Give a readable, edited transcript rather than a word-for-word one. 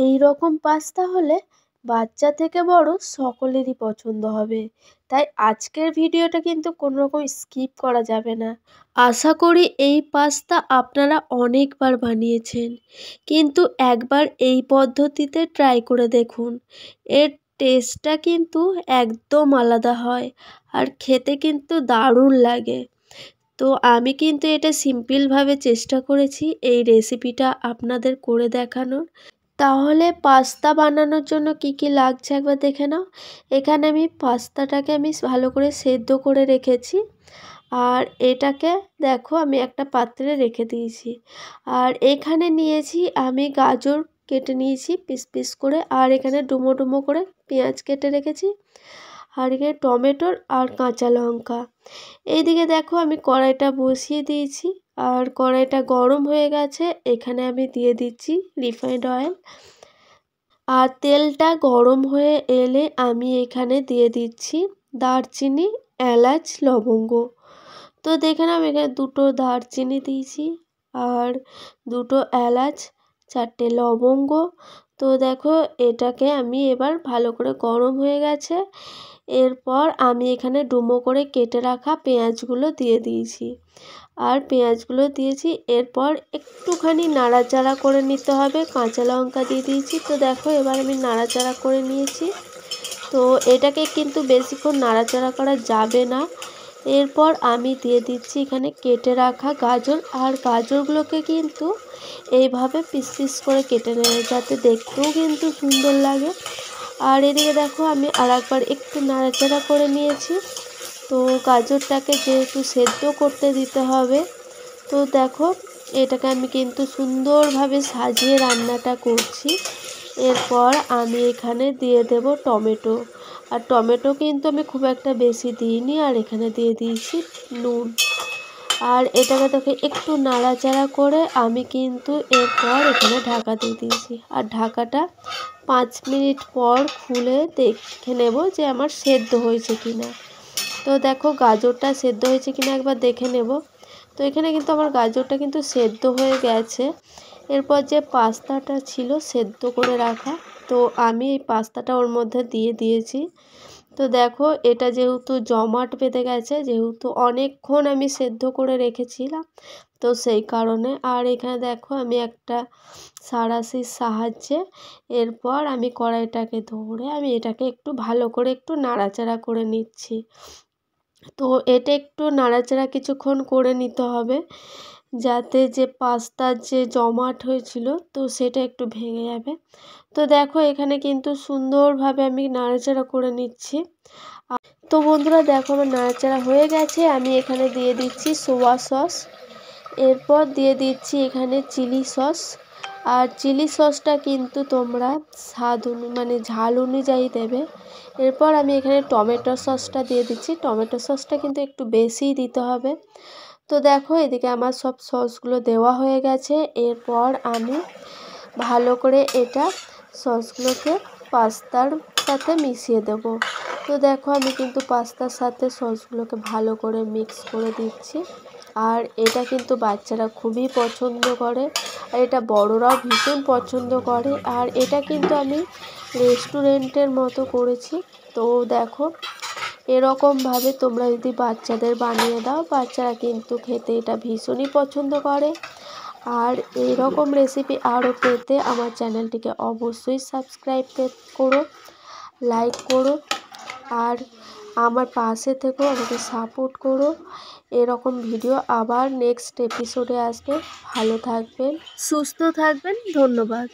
এই রকম পাস্তা হলে বাচ্চা থেকে বড় সকলেরই পছন্দ হবে। তাই আজকের ভিডিওটা কিন্তু কোনো রকম স্কিপ করা যাবে না। আশা করি এই পাস্তা আপনারা অনেকবার বানিয়েছেন, কিন্তু একবার এই পদ্ধতিতে ট্রাই করে দেখুন। এর টেস্টটা কিন্তু একদম আলাদা হয় আর খেতে কিন্তু দারুণ লাগে। তো আমি কিন্তু এটা সিম্পলভাবে চেষ্টা করেছি এই রেসিপিটা আপনাদের করে দেখানোর। তাহলে পাস্তা বানানোর জন্য কি কি লাগছে একবার দেখে নাও। এখানে আমি পাস্তাটাকে ভালো করে সেদ্ধ করে রেখেছি, আর এটাকে দেখো আমি একটা পাত্রে রেখে দিয়েছি। আর এখানে নিয়েছি আমি গাজর, কেটে নিয়েছি পিস পিস করে, আর এখানে ডুমো ডুমো করে পেঁয়াজ কেটে রেখেছি, আর এখানে টমেটোর আর কাঁচা লঙ্কা। এইদিকে দেখো আমি কড়াইটা বসিয়ে দিয়েছি, আর কড়াইটা গরম হয়ে গেছে। এখানে আমি দিয়ে দিচ্ছি রিফাইন্ড অয়েল, আর তেলটা গরম হয়ে এলে আমি এখানে দিয়ে দিচ্ছি দারচিনি, এলাচ, লবঙ্গ। তো দেখে নাও এখানে দুটো দারচিনি দিয়েছি, আর দুটো এলাচ, চারটে লবঙ্গ। তো দেখো এটাকে আমি এবার ভালো করে গরম হয়ে গেছে। এরপর আমি এখানে ডুমো করে কেটে রাখা পেঁয়াজগুলো দিয়ে দিয়েছি, আর পেঁয়াজগুলো দিয়েছি। এরপর একটুখানি নাড়াচাড়া করে নিতে হবে। কাঁচা লঙ্কা দিয়ে দিয়েছি। তো দেখো এবার আমি নাড়াচাড়া করে নিয়েছি। তো এটাকে কিন্তু বেশিক্ষণ নাড়াচাড়া করা যাবে না। এরপর আমি দিয়ে দিচ্ছি এখানে কেটে রাখা গাজর, আর গাজরগুলোকে কিন্তু এইভাবে পিস পিস করে কেটে নেবে, যাতে দেখতেও কিন্তু সুন্দর লাগে। আর এদিকে দেখো আমি আরেকবার একটু নাড়াচাড়া করে নিয়েছি। তো গাজরটাকে যেহেতু সেদ্ধ করতে দিতে হবে, তো দেখো এটাকে আমি কিন্তু সুন্দরভাবে সাজিয়ে রান্নাটা করছি। এরপর আমি এখানে দিয়ে দেব টমেটো, আর টমেটো কিন্তু আমি খুব একটা বেশি দিইনি। আর এখানে দিয়ে দিয়েছি নুন, আর এটাকে দেখে একটু নাড়াচাড়া করে আমি কিন্তু এরপর এখানে ঢাকা দিয়ে দিয়েছি। আর ঢাকাটা 5 মিনিট পর খুলে দেখে নেব যে আমার সেদ্ধ হয়েছে কিনা। তো দেখো গাজরটা সেদ্ধ হয়েছে কিনা একবার দেখে নেব। তো এখানে কিন্তু আমার গাজরটা কিন্তু সেদ্ধ হয়ে গেছে। এরপর যে পাস্তাটা ছিল সেদ্ধ করে রাখা, তো আমি এই পাস্তাটা ওর মধ্যে দিয়ে দিয়েছি। তো দেখো এটা যেহেতু জমাট বেঁধে গেছে, যেহেতু অনেকক্ষণ আমি সেদ্ধ করে রেখেছিলাম, তো সেই কারণে। আর এখানে দেখো আমি একটা সাঁড়াশির সাহায্যে এরপর আমি কড়াইটাকে ধরে আমি এটাকে একটু ভালো করে একটু নাড়াচাড়া করে নিচ্ছি। তো এটা একটু নাড়াচাড়া কিছুক্ষণ করে নিতে হবে, যাতে যে পাস্তার যে জমাট হয়েছিল তো সেটা একটু ভেঙে যাবে। তো দেখো এখানে কিন্তু সুন্দরভাবে আমি নাড়াচাড়া করে নিচ্ছি। তো বন্ধুরা দেখো আমার নাড়াচাড়া হয়ে গেছে। আমি এখানে দিয়ে দিচ্ছি সোয়া সস, এরপর দিয়ে দিচ্ছি এখানে চিলি সস। আর চিলি সসটা কিন্তু তোমরা স্বাদ মানে ঝাল অনুযায়ী দেবে। এরপর আমি এখানে টমেটো সসটা দিয়ে দিচ্ছি। টমেটো সসটা কিন্তু একটু বেশিই দিতে হবে। তো দেখো এদিকে আমার সব সসগুলো দেওয়া হয়ে গেছে। এরপর আমি ভালো করে এটা সসগুলোকে পাস্তার সাথে মিশিয়ে দেব। তো দেখো আমি কিন্তু পাস্তার সাথে সসগুলোকে ভালো করে মিক্স করে দিচ্ছি। আর এটা কিন্তু বাচ্চারা খুবই পছন্দ করে, আর এটা বড়রাও ভীষণ পছন্দ করে। আর এটা কিন্তু আমি রেস্টুরেন্টের মতো করেছি। তো দেখো এরকমভাবে তোমরা যদি বাচ্চাদের বানিয়ে দাও, বাচ্চারা কিন্তু খেতে এটা ভীষণই পছন্দ করে। আর এইরকম রেসিপি আরও পেতে আমার চ্যানেলটিকে অবশ্যই সাবস্ক্রাইব করো, লাইক করো, আর আমার পাশে থেকেও আমাকে সাপোর্ট করো। এরকম ভিডিও আবার নেক্সট এপিসোডে আসবে। ভালো থাকবেন, সুস্থ থাকবেন। ধন্যবাদ।